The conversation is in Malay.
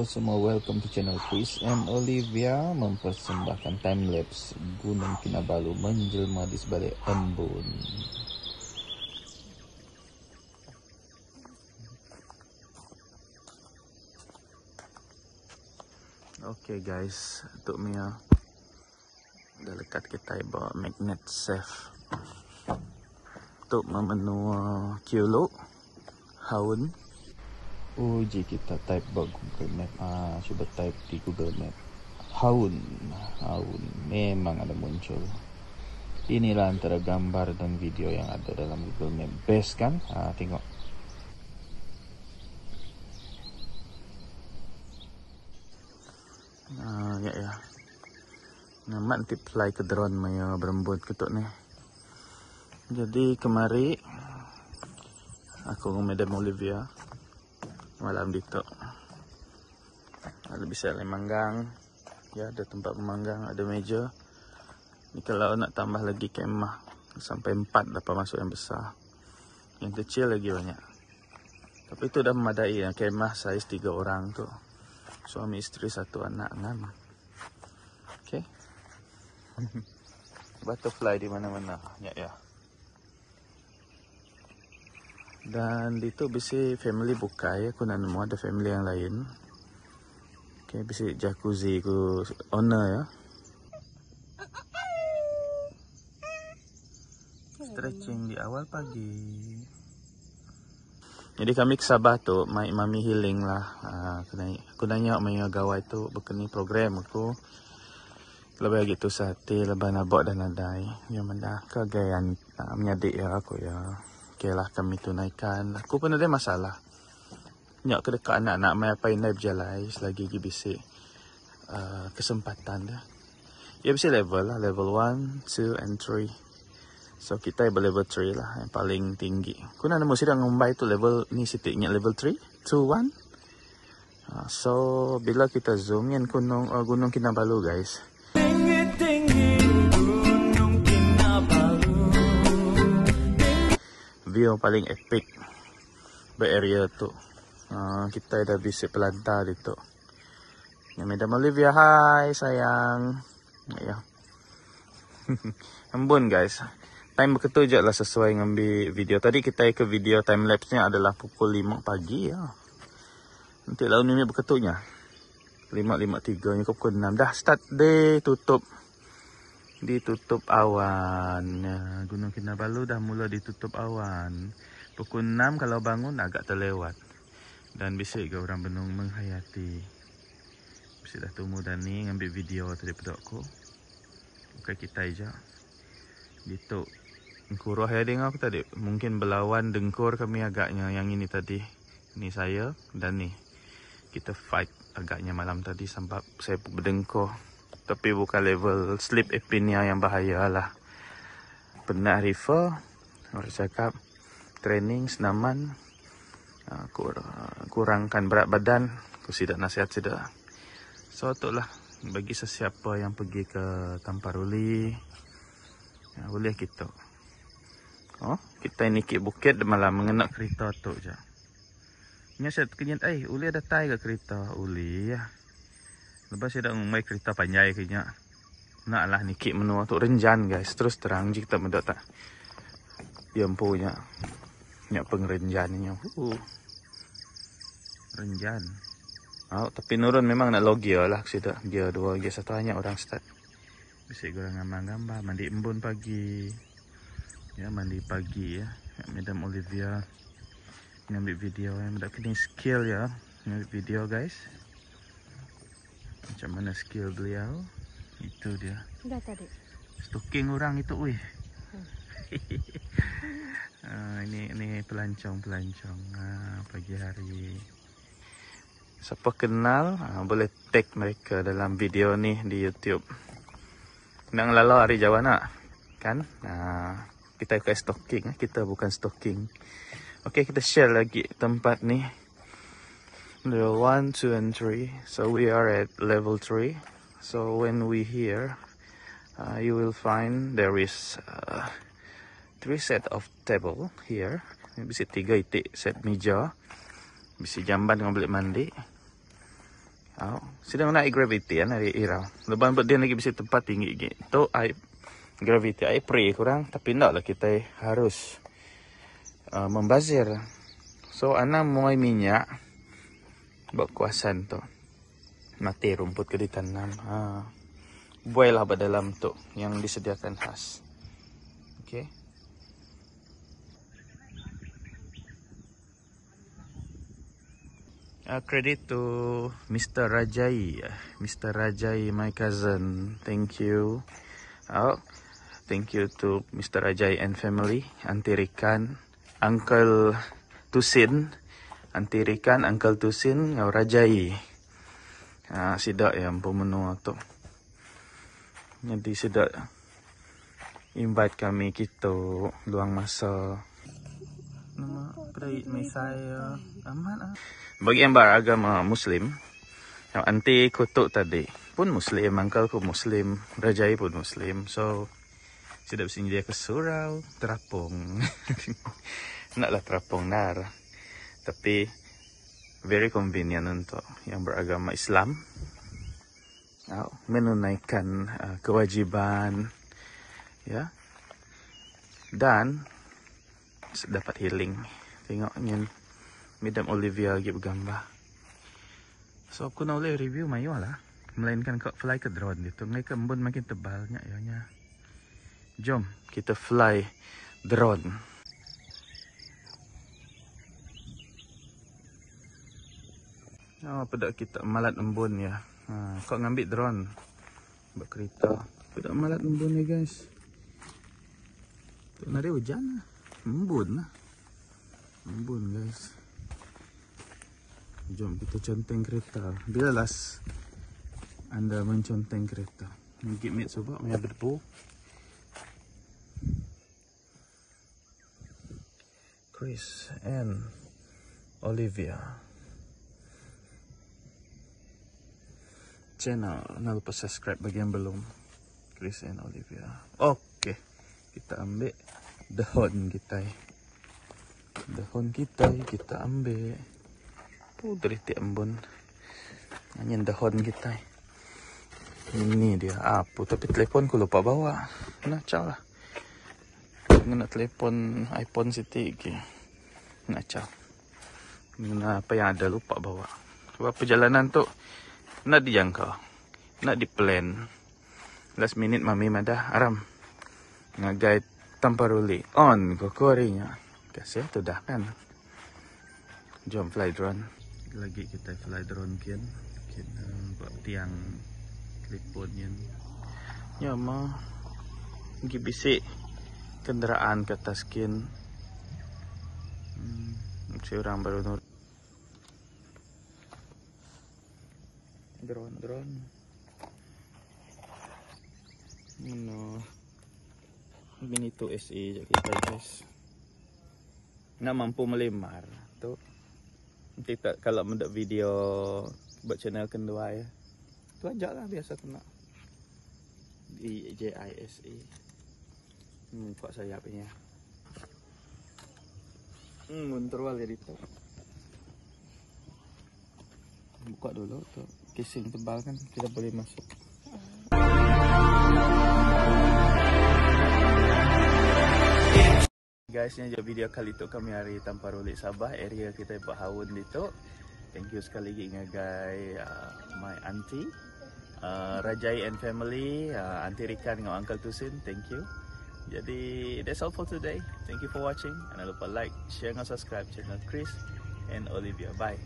semua, welcome to channel Chris and Olivia mempersembahkan timelapse Gunung Kinabalu menjelma di sebalik embun. Okay guys, untuk Mia dah lekat kita bawa magnet safe untuk memenuhi kilo Haun. Uji kita type buat Google Map. Cuba type di Google Map Haun. Memang ada muncul. Inilah antara gambar dan video yang ada dalam Google Map. Best kan? Tengok. Ya. Namat multiply ke drone maya berembut ketuk ni. Jadi kemari aku dengan Madam Olivia malam dito. Ada bisa manggang. Ya, ada tempat memanggang, ada meja. Ni kalau nak tambah lagi kemah sampai 4 dapat masuk yang besar. Yang kecil lagi banyak. Tapi itu dah memadai ya, kemah saiz 3 orang tu. Suami isteri 1 anak ngam. Okey. Butterfly di mana-mana. Ya. Dan itu bisa family buka ya. Aku nak nemu ada family yang lain. Okay, bisa jacuzzi ku owner ya. Stretching di awal pagi. Jadi kami ke Sabah tu, mami healing lah. Aku nanya maya gawai tu berkeni program aku. Lebih gitu sate, lebih nabok dan nadai. Yang mana kegayaan menyadik ya aku ya. Okay lah, kami tunaikan. Aku pun ada masalah. Nyak ke dekat anak-anak mai apa yang berjalan selagi lagi bisik kesempatan dah. Ya bisa level lah, level 1, 2 and 3. So kita level 3 lah yang paling tinggi. Aku nak mesti dah ngumbai tu level ni sitiknya level 3, 2, 1. So bila kita zoom yang Gunung Kinabalu guys. View paling epic area tu. Kita dah bisa pelantar itu. Yang Madam Olivia, hai sayang. Ya. Embun guys. Time beketu je lah sesuai ngambil video. Tadi kita ke video time lapse nya adalah pukul 5 pagi ya. Nanti lalu ni beketunya 5.53 ni pukul 6. Dah start day tutup. Ditutup awan. Gunung Kinabalu dah mula ditutup awan. Pukul 6 kalau bangun agak terlewat. Dan bisa juga orang benung menghayati. Bisa dah tunggu dan ni ngambil video tadi pada aku. Bukan kita aja. Gitu. Ngkuruh ya dengar aku tadi. Mungkin berlawan dengkur kami agaknya. Yang ini tadi. Ini saya dan ni. Kita fight agaknya malam tadi sampai saya berdengkur. Tapi bukan level sleep apnea yang bahaya lah. Pernah refer. Orang cakap. Training, senaman. Kurangkan berat badan. Aku tidak nasihat sudah. So itulah. Bagi sesiapa yang pergi ke Tamparuli. Boleh kita. Kita ini ke bukit malah mengenak kereta tu je. Ini saya kenyat. Uli ada tai ke kereta? Uli ya. Lepas saya dah ngumai kereta panjai kenya. Naklah nikik menua tu renjan guys. Terus terang je kita mendak tak. Dia empunya. Nyak pengrenjannya. Renjan. Tapi nurun memang nak low gear lah. Sudah gear 2, gear 1 hanya orang start. Bisa korang gambar-gambar. Mandi embun pagi. Ya, mandi pagi ya. Madam Olivia ngambil video yang mendak kena skill ya. Ngambil video guys. Macam mana skill beliau. Itu dia. Dah tadi. Stalking orang itu weh. Ini pelancong pagi hari. Siapa kenal boleh tag mereka dalam video ni di YouTube. Nang lalau hari Jawa nak kan? Kita ke stalking, kita bukan stalking. Okey, kita share lagi tempat ni. Level 1, 2 and 3. So we are at level 3. So when we here, you will find there is 3 set of table here. Bisa 3 itik set meja. Bisa jamban dengan bilik mandi. Oh, sedang naik gravity kan hari irau. Leban buat dia lagi bisa tempat tinggi gitu. I gravity I pray kurang, tapi ndaklah kita harus membazir. So ana muai minyak buat kuasan tu. Mati rumput ke ditanam. Buai lah dalam tu yang disediakan khas. Okay. Credit to Mr. Rajai. Mr. Rajai, my cousin. Thank you. Oh, thank you to Mr. Rajai and family. Auntie Rikan, Uncle Tusin. Auntie Rikan, Uncle Tusin, ngau Rajai. Sidak yang pemenuh tu. Jadi sidak invite kami kita luang masa. Nama kedai saya aman. Bagi yang beragama Muslim, yang anti kutuk tadi pun Muslim, uncle ku Muslim, Rajai pun Muslim. So sudah bisa dia ke surau, terapung. Naklah terapung nar. Tapi very convenient untuk yang beragama Islam. Menunaikan kewajiban, ya, dan dapat healing. Tengok ni Madam Olivia lagi bergambar. So aku nak boleh review mayu lah. Melainkan kau fly ke drone gitu. Ngai kembun makin tebalnya ianya. Jom kita fly drone. Pedak kita malat embun ya. Kau ngambil drone buat kereta. Pedak malat embun ya guys. Tu nari hujan lah. Embun lah. Embun guys. Jom kita conteng kereta. Bila last anda menconteng kereta? Gigit mit sebab mai berdebu. Chris and Olivia channel. Jangan lupa subscribe bagi yang belum. Chris and Olivia. Oke, kita ambil daun kita. Daun kita ambil. Dari tiap embun. Hanya daun kita. Ini dia apa? Tapi telefonku lupa bawa. Nacau lah. Kena telefon iPhone City ke. Nacau. Kena apa yang ada lupa bawa. Sebab perjalanan tu nak dijangka. Nak diplan. Last minute mami madah aram. Ngagai tanpa ruli. On kokorinya. Kasih tu dah kan. Jom fly drone. Lagi kita fly drone kian. Kita buat tiang telefon yan. Ya mah. Gi bisik kenderaan ke atas kian. Seorang baru nur. Drone. No. Ini tu SE je kita guys. Nak mampu melemar tu. Nanti tak kalau mendak video buat channel kedua ya. Tu ajaklah biasa kena. Di JISE. Muka sayapnya. Muntur jadi tu. Buka dulu tu. Casing tebal kan kita boleh masuk. Guys, ni je video kali tu kami hari tanpa rolik Sabah area kita berhaun itu. Thank you sekali lagi ngagai my auntie Rajai and family, Auntie Rikan dengan Uncle Tusin. Thank you. Jadi that's all for today. Thank you for watching. Jangan lupa like, share dan subscribe channel Chris and Olivia. Bye.